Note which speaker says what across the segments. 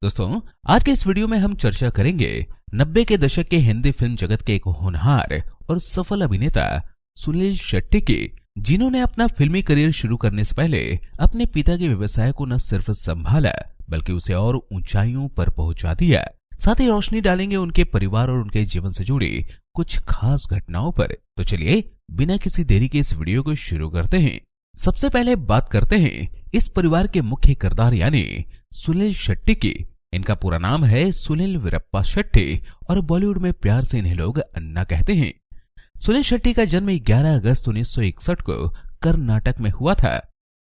Speaker 1: दोस्तों, आज के इस वीडियो में हम चर्चा करेंगे 90 के दशक के हिंदी फिल्म जगत के एक होनहार और सफल अभिनेता सुनील शेट्टी की, जिन्होंने अपना फिल्मी करियर शुरू करने से पहले अपने पिता के व्यवसाय को न सिर्फ संभाला बल्कि उसे और ऊंचाइयों पर पहुंचा दिया। साथ ही रोशनी डालेंगे उनके परिवार और उनके जीवन से जुड़ी कुछ खास घटनाओं पर। तो चलिए बिना किसी देरी के इस वीडियो को शुरू करते हैं। सबसे पहले बात करते हैं इस परिवार के मुख्य किरदार यानी सुनील शेट्टी की। इनका पूरा नाम है सुनील वीरप्पा शेट्टी और बॉलीवुड में प्यार से इन्हें लोग अन्ना कहते हैं। सुनील शेट्टी का जन्म 11 अगस्त 1961 को कर्नाटक में हुआ था।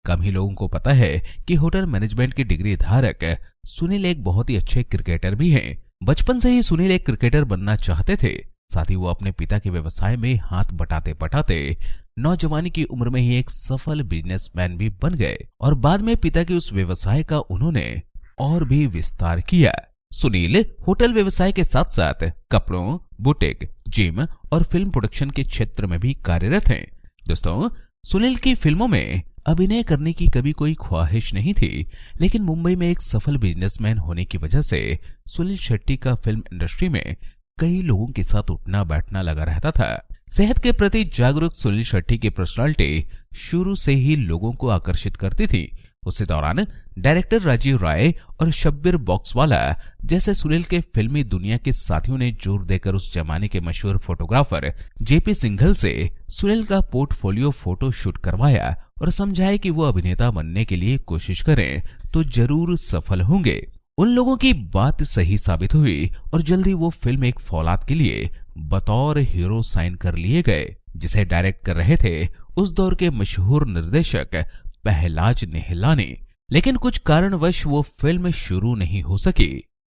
Speaker 1: कम ही लोगों को पता है कि होटल मैनेजमेंट की डिग्री धारक सुनील एक बहुत ही अच्छे क्रिकेटर भी हैं। बचपन से ही सुनील एक क्रिकेटर बनना चाहते थे। साथ ही वो अपने पिता के व्यवसाय में हाथ बटाते बटाते नौजवानी की उम्र में ही एक सफल बिजनेसमैन भी बन गए और बाद में पिता के उस व्यवसाय का उन्होंने और भी विस्तार किया। सुनील होटल व्यवसाय के साथ साथ कपड़ों, बुटीक, जिम और फिल्म प्रोडक्शन के क्षेत्र में भी कार्यरत हैं। दोस्तों, सुनील की फिल्मों में अभिनय करने की कभी कोई ख्वाहिश नहीं थी, लेकिन मुंबई में एक सफल बिजनेसमैन होने की वजह से सुनील शेट्टी का फिल्म इंडस्ट्री में कई लोगों के साथ उठना बैठना लगा रहता था। सेहत के प्रति जागरूक सुनील शेट्टी की पर्सनालिटी शुरू से ही लोगों को आकर्षित करती थी। उसी दौरान डायरेक्टर राजीव राय और शब्बीर बॉक्सवाला जैसे सुनील के फिल्मी दुनिया के साथियों ने जोर देकर उस जमाने के मशहूर फोटोग्राफर जेपी सिंघल से सुनील का पोर्टफोलियो फोटो शूट करवाया और समझाया कि वो अभिनेता बनने के लिए कोशिश करें तो जरूर सफल होंगे। उन लोगों की बात सही साबित हुई और जल्दी वो फिल्म एक फौलाद के लिए बतौर हीरो साइन कर लिए गए, जिसे डायरेक्ट कर रहे थे उस दौर के मशहूर निर्देशक पहलाज निहलानी। लेकिन कुछ कारणवश वो फिल्म शुरू नहीं हो सकी।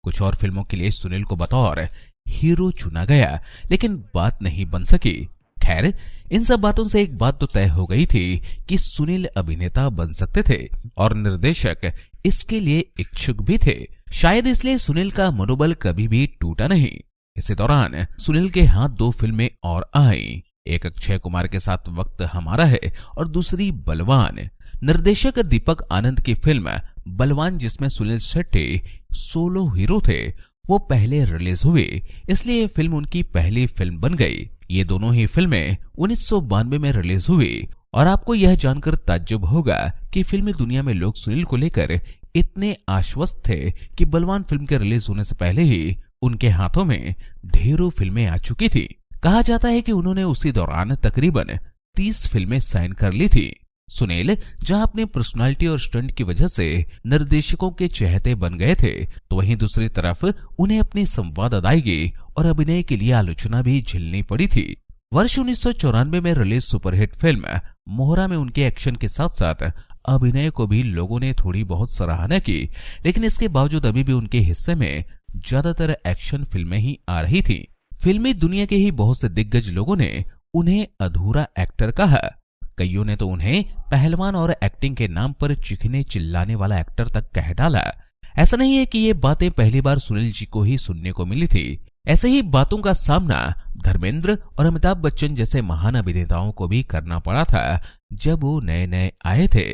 Speaker 1: कुछ और फिल्मों के लिए सुनील को बतौर हीरो चुना गया, लेकिन बात नहीं बन सकी। खैर, इन सब बातों से एक बात तो तय हो गई थी कि सुनील अभिनेता बन सकते थे और निर्देशक इसके लिए इच्छुक भी थे। शायद इसलिए सुनील का मनोबल कभी भी टूटा नहीं। इसी दौरान सुनील के हाथ 2 फिल्में और आई। एक अक्षय कुमार के साथ वक्त हमारा है और दूसरी बलवान। निर्देशक दीपक आनंद की फिल्म बलवान, जिसमें सुनील शेट्टी सोलो हीरो थे, वो पहले रिलीज हुई, इसलिए ये फिल्म उनकी पहली फिल्म बन गई। ये दोनों ही फिल्में 1992 में रिलीज हुई और आपको यह जानकर ताज्जुब होगा कि फिल्मी दुनिया में लोग सुनील को लेकर इतने आश्वस्त थे कि बलवान फिल्म के रिलीज होने से पहले ही उनके हाथों में ढेरों फिल्में आ चुकी थी। कहा जाता है कि उन्होंने उसी दौरान तकरीबन 30 फिल्में साइन कर ली थी। सुनील जहां अपनी पर्सनालिटी और स्टंट की वजह से निर्देशकों के चहेते बन गए थे, तो वहीं दूसरी तरफ उन्हें अपनी संवाद अदायगी और अभिनय के लिए आलोचना भी झेलनी पड़ी थी। वर्ष 1994 में रिलीज सुपरहिट फिल्म मोहरा में उनके एक्शन के साथ साथ अभिनय को भी लोगों ने थोड़ी बहुत सराहना की, लेकिन इसके बावजूद अभी भी उनके हिस्से में ज्यादातर एक्शन फिल्में ही आ रही थी। फिल्मी दुनिया के ही बहुत से दिग्गज लोगों ने उन्हें अधूरा एक्टर कहा। कईयों ने तो उन्हें पहलवान और एक्टिंग के नाम पर चिखने चिल्लाने वाला एक्टर तक कह डाला। ऐसा नहीं है कि ये बातें पहली बार सुनील जी को ही सुनने को मिली थी। ऐसे ही बातों का सामना धर्मेंद्र और अमिताभ बच्चन जैसे महान अभिनेताओं को भी करना पड़ा था जब वो नए नए आए थे।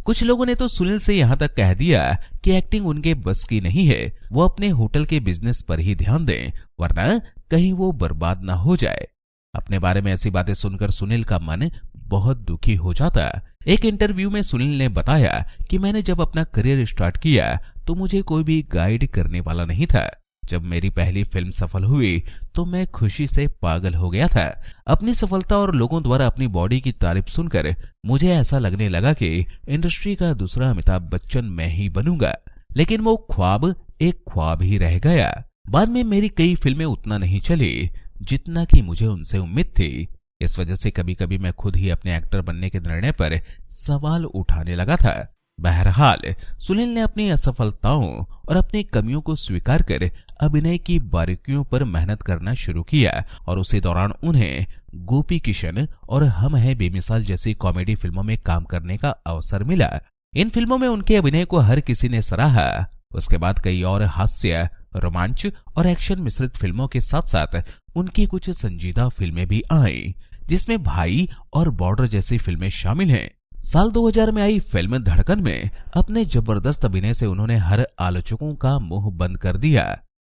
Speaker 1: कुछ लोगों ने तो सुनील से यहां तक कह दिया कि एक्टिंग उनके बस की नहीं है, वो अपने होटल के बिजनेस पर ही ध्यान दें, वरना कहीं वो बर्बाद ना हो जाए। अपने बारे में ऐसी बातें सुनकर सुनील का मन बहुत दुखी हो जाता। एक इंटरव्यू में सुनील ने बताया कि मैंने जब अपना करियर स्टार्ट किया तो मुझे कोई भी गाइड करने वाला नहीं था। जब मेरी पहली फिल्म सफल हुई तो मैं खुशी से पागल हो गया था। अपनी सफलता और लोगों द्वारा अपनी बॉडी की तारीफ सुनकर मुझे ऐसा लगने लगा कि इंडस्ट्री का दूसरा अमिताभ बच्चन मैं ही बनूंगा, लेकिन वो ख्वाब एक ख्वाब ही रह गया। बाद में मेरी कई फिल्में उतना नहीं चली जितना कि मुझे उनसे उम्मीद थी। इस वजह से कभी कभी मैं खुद ही अपने एक्टर बनने के निर्णय पर सवाल उठाने लगा था। बहरहाल, सुनील ने अपनी असफलताओं और अपनी कमियों को स्वीकार कर अभिनय की बारीकियों पर मेहनत करना शुरू किया और उसी दौरान उन्हें गोपी किशन और हम हैं बेमिसाल जैसी कॉमेडी फिल्मों में काम करने का अवसर मिला। इन फिल्मों में उनके अभिनय को हर किसी ने सराहा। उसके बाद कई और हास्य, रोमांच और एक्शन मिश्रित फिल्मों के साथ साथ उनकी कुछ संजीदा फिल्में भी आईं, जिसमें भाई और बॉर्डर जैसी फिल्में शामिल हैं। साल 2000 में आई फिल्म धड़कन में अपने जबरदस्त अभिनय से उन्होंने हर आलोचकों का मुंह बंद कर दिया।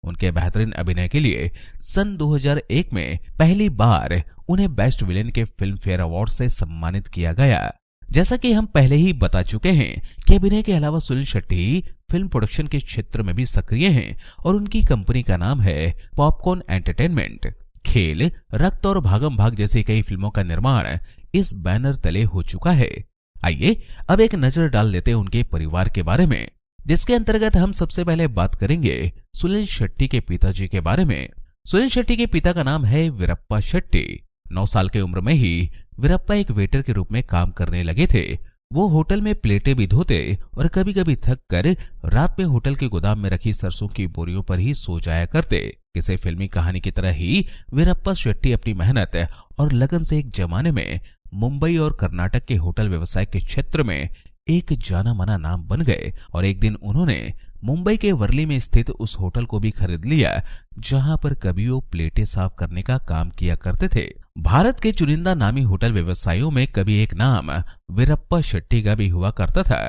Speaker 1: उनके बेहतरीन अभिनय के लिए सन 2001 में पहली बार उन्हें बेस्ट विलेन के फिल्म फेयर अवार्ड से सम्मानित किया गया। जैसा कि हम पहले ही बता चुके हैं कि अभिनय के अलावा सुनील शेट्टी फिल्म प्रोडक्शन के क्षेत्र में भी सक्रिय हैं और उनकी कंपनी का नाम है पॉपकॉर्न एंटरटेनमेंट। खेल, रक्त और भागम भाग जैसी कई फिल्मों का निर्माण इस बैनर तले हो चुका है। आइए अब एक नजर डाल लेते हैं उनके परिवार के बारे में, जिसके अंतर्गत हम सबसे पहले बात करेंगे सुनील शेट्टी के पिताजी के बारे में। सुनील शेट्टी के पिता का नाम है वीरप्पा शेट्टी। 9 साल की उम्र में ही वीरप्पा एक वेटर के रूप में काम करने लगे थे। वो होटल में प्लेटें भी धोते और कभी कभी थक कर रात में होटल के गोदाम में रखी सरसों की बोरियों पर ही सो जाया करते। किसी फिल्मी कहानी की तरह ही वीरप्पा शेट्टी अपनी मेहनत और लगन से एक जमाने में मुंबई और कर्नाटक के होटल व्यवसाय के क्षेत्र में एक जाना माना नाम बन गए और एक दिन उन्होंने मुंबई के वर्ली में स्थित उस होटल को भी खरीद लिया जहां पर कभी वो प्लेटें साफ करने का काम किया करते थे। भारत के चुनिंदा नामी होटल व्यवसायियों में कभी एक नाम वीरप्पा शेट्टी का भी हुआ करता था।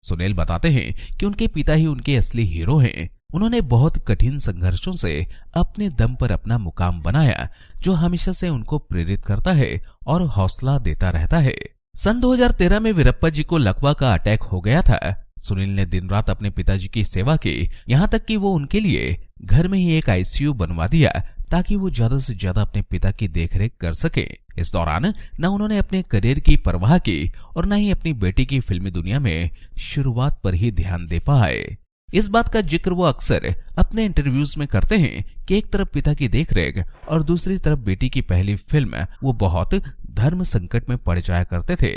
Speaker 1: सुनील बताते हैं कि उनके पिता ही उनके असली हीरो हैं। उन्होंने बहुत कठिन संघर्षों से अपने दम पर अपना मुकाम बनाया, जो हमेशा से उनको प्रेरित करता है और हौसला देता रहता है। सन 2013 में वीरप्पा जी को लकवा का अटैक हो गया था। सुनील ने दिन रात अपने पिताजी की सेवा की, यहाँ तक कि वो उनके लिए घर में ही एक आईसीयू बनवा दिया ताकि वो ज्यादा से ज्यादा अपने पिता की देखरेख कर सके। इस दौरान न उन्होंने अपने करियर की परवाह की और न ही अपनी बेटी की फिल्मी दुनिया में शुरुआत पर ही ध्यान दे पाए। इस बात का जिक्र वो अक्सर अपने इंटरव्यूज में करते हैं कि एक तरफ पिता की देखरेख और दूसरी तरफ बेटी की पहली फिल्म वो बहुत धर्म संकट में पड़ जाया करते थे,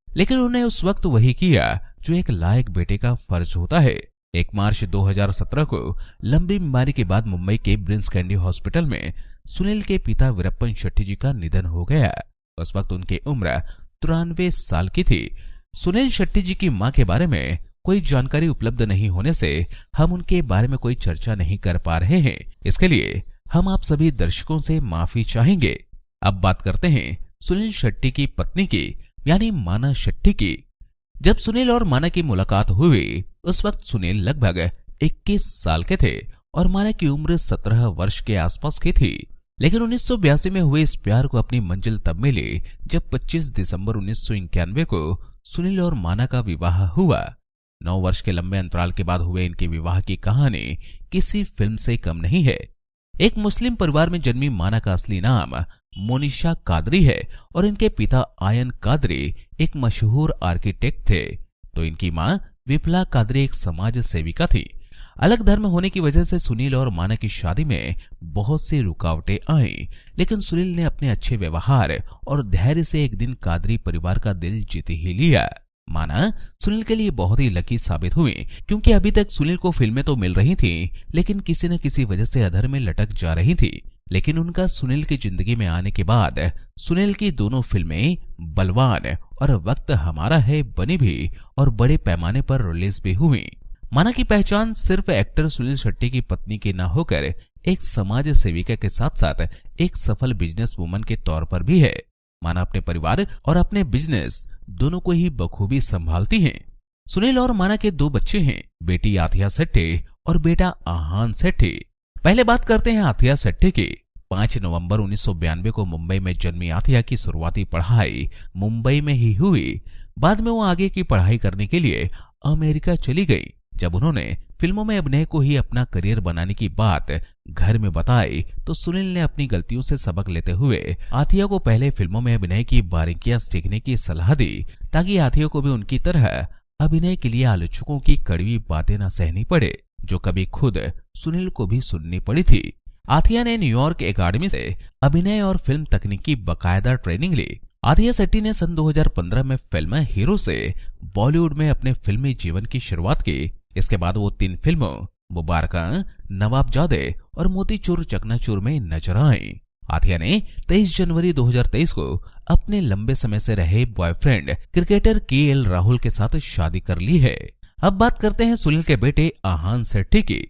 Speaker 1: लेकिन उन्होंने उस वक्त वही किया जो एक लायक बेटे का फर्ज होता है। 1 मार्च 2017 को लंबी बीमारी के बाद मुंबई के ब्रिंस कैंडी हॉस्पिटल में सुनील के पिता वीरप्पन शेट्टी जी का निधन हो गया। उस वक्त उनकी उम्र 93 साल की थी। सुनील शेट्टी जी की मां के बारे में कोई जानकारी उपलब्ध नहीं होने से हम उनके बारे में कोई चर्चा नहीं कर पा रहे हैं। इसके लिए हम आप सभी दर्शकों से माफी चाहेंगे। अब बात करते हैं सुनील शेट्टी की पत्नी की, यानी माना शेट्टी की। जब सुनील और माना की मुलाकात हुई उस वक्त सुनील लगभग 21 साल के थे और माना की उम्र 17 वर्ष के आसपास की थी। लेकिन 1982 में हुए इस प्यार को अपनी मंजिल तब मिली जब 25 दिसंबर 1991 को सुनील और माना का विवाह हुआ। 9 वर्ष के लंबे अंतराल के बाद हुए इनके विवाह की कहानी किसी फिल्म से कम नहीं है। एक मुस्लिम परिवार में जन्मी माना का असली नाम मोनिशा कादरी है और इनके पिता आयन कादरी एक मशहूर आर्किटेक्ट थे, तो इनकी मां विप्ला कादरी एक समाज सेविका थी। अलग धर्म होने की वजह से सुनील और माना की शादी में बहुत सी रुकावटें आई, लेकिन सुनील ने अपने अच्छे व्यवहार और धैर्य से एक दिन कादरी परिवार का दिल जीत ही लिया। माना सुनील के लिए बहुत ही लकी साबित हुई, क्योंकि अभी तक सुनील को फिल्में तो मिल रही थी लेकिन किसी न किसी वजह से अधर में लटक जा रही थी। लेकिन उनका सुनील की जिंदगी में आने के बाद सुनील की दोनों फिल्में बलवान और वक्त हमारा है बनी भी और बड़े पैमाने पर रिलीज भी हुई। माना की पहचान सिर्फ एक्टर सुनील शेट्टी की पत्नी की न होकर एक समाज सेविका के साथ साथ एक सफल बिजनेस वुमन के तौर पर भी है। माना अपने परिवार और अपने बिजनेस दोनों को ही बखूबी संभालती हैं। सुनील और माना के 2 बच्चे हैं, बेटी आथिया शेट्टी और बेटा आहान शेट्टी। पहले बात करते हैं आथिया शेट्टी की। 5 नवंबर 1992 को मुंबई में जन्मी आथिया की शुरुआती पढ़ाई मुंबई में ही हुई। बाद में वो आगे की पढ़ाई करने के लिए अमेरिका चली गई। जब उन्होंने फिल्मों में अभिनय को ही अपना करियर बनाने की बात घर में बताई तो सुनील ने अपनी गलतियों से सबक लेते हुए आथिया को पहले फिल्मों में अभिनय की बारीकियां सीखने की सलाह दी, ताकि आथिया को भी उनकी तरह अभिनय के लिए आलोचकों की कड़वी बातें न सहनी पड़े, जो कभी खुद सुनील को भी सुननी पड़ी थी। आथिया ने न्यूयॉर्क एकेडमी से अभिनय और फिल्म तकनीक की बाकायदा ट्रेनिंग ली। आथिया शेट्टी ने सन 2015 में फिल्म हीरो से बॉलीवुड में अपने फिल्मी जीवन की शुरुआत की। इसके बाद वो 3 फिल्मों मुबारका, नवाबजादे और मोतीचूर चकनाचूर में नजर आई। आथिया ने 23 जनवरी 2023 को अपने लंबे समय से रहे बॉयफ्रेंड क्रिकेटर KL राहुल के साथ शादी कर ली है। अब बात करते हैं सुनील के बेटे आहान शेट्टी की।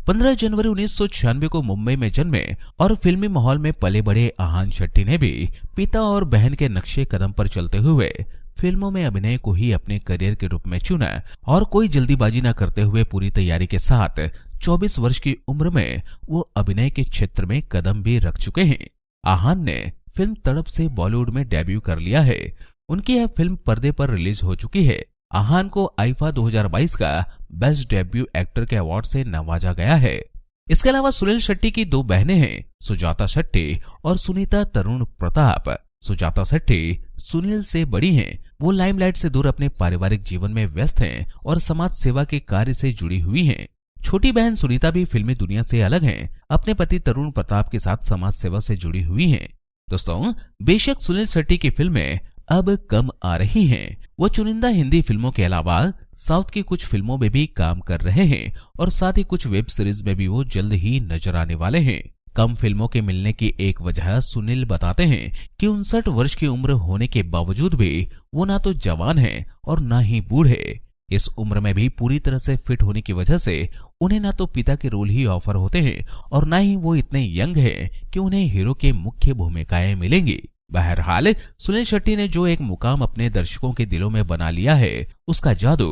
Speaker 1: 15 जनवरी 1996 को मुंबई में जन्मे और फिल्मी माहौल में पले बड़े आहान शेट्टी ने भी पिता और बहन के नक्शे कदम पर चलते हुए फिल्मों में अभिनय को ही अपने करियर के रूप में चुना और कोई जल्दीबाजी न करते हुए पूरी तैयारी के साथ 24 वर्ष की उम्र में वो अभिनय के क्षेत्र में कदम भी रख चुके हैं। आहान ने फिल्म तड़प से बॉलीवुड में डेब्यू कर लिया है। उनकी यह फिल्म पर्दे पर रिलीज हो चुकी है। आहान को आईफा 2022 का बेस्ट डेब्यू एक्टर के अवार्ड से नवाजा गया है। इसके अलावा सुनील शेट्टी की दो बहनें हैं, सुजाता शेट्टी और सुनीता तरुण प्रताप। सुजाता शेट्टी सुनील से बड़ी हैं। वो लाइमलाइट से दूर अपने पारिवारिक जीवन में व्यस्त हैं और समाज सेवा के कार्य से जुड़ी हुई हैं। छोटी बहन सुनीता भी फिल्मी दुनिया से अलग हैं। अपने पति तरुण प्रताप के साथ समाज सेवा से जुड़ी हुई हैं। दोस्तों, बेशक सुनील शेट्टी की फिल्में अब कम आ रही हैं, वो चुनिंदा हिंदी फिल्मों के अलावा साउथ की कुछ फिल्मों में भी काम कर रहे हैं और साथ ही कुछ वेब सीरीज में भी वो जल्द ही नजर आने वाले हैं। कम फिल्मों के मिलने की एक वजह सुनील बताते हैं कि 59 वर्ष की उम्र होने के बावजूद भी वो ना तो जवान हैं और ना ही बूढ़े। इस उम्र में भी पूरी तरह से फिट होने की वजह से उन्हें ना तो पिता के रोल ही ऑफर होते हैं और ना ही वो इतने यंग हैं कि उन्हें हीरो के मुख्य भूमिकाएं मिलेंगी। बहरहाल, सुनील शेट्टी ने जो एक मुकाम अपने दर्शकों के दिलों में बना लिया है, उसका जादू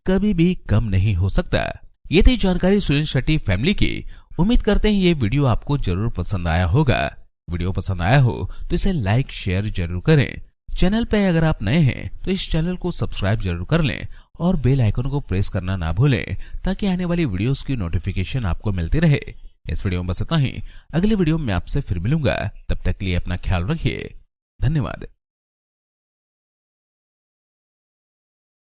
Speaker 1: कभी भी कम नहीं हो सकता। ये थी जानकारी सुनील शेट्टी फैमिली की। उम्मीद करते हैं ये वीडियो आपको जरूर पसंद आया होगा। वीडियो पसंद आया हो तो इसे लाइक शेयर जरूर करें। चैनल पे अगर आप नए हैं तो इस चैनल को सब्सक्राइब जरूर कर लें और बेल आइकन को प्रेस करना ना भूलें ताकि आने वाली वीडियोस की नोटिफिकेशन आपको मिलती रहे। इस वीडियो में बस इतना ही। अगले वीडियो में आपसे फिर मिलूंगा। तब तक के लिए अपना ख्याल रखिए। धन्यवाद।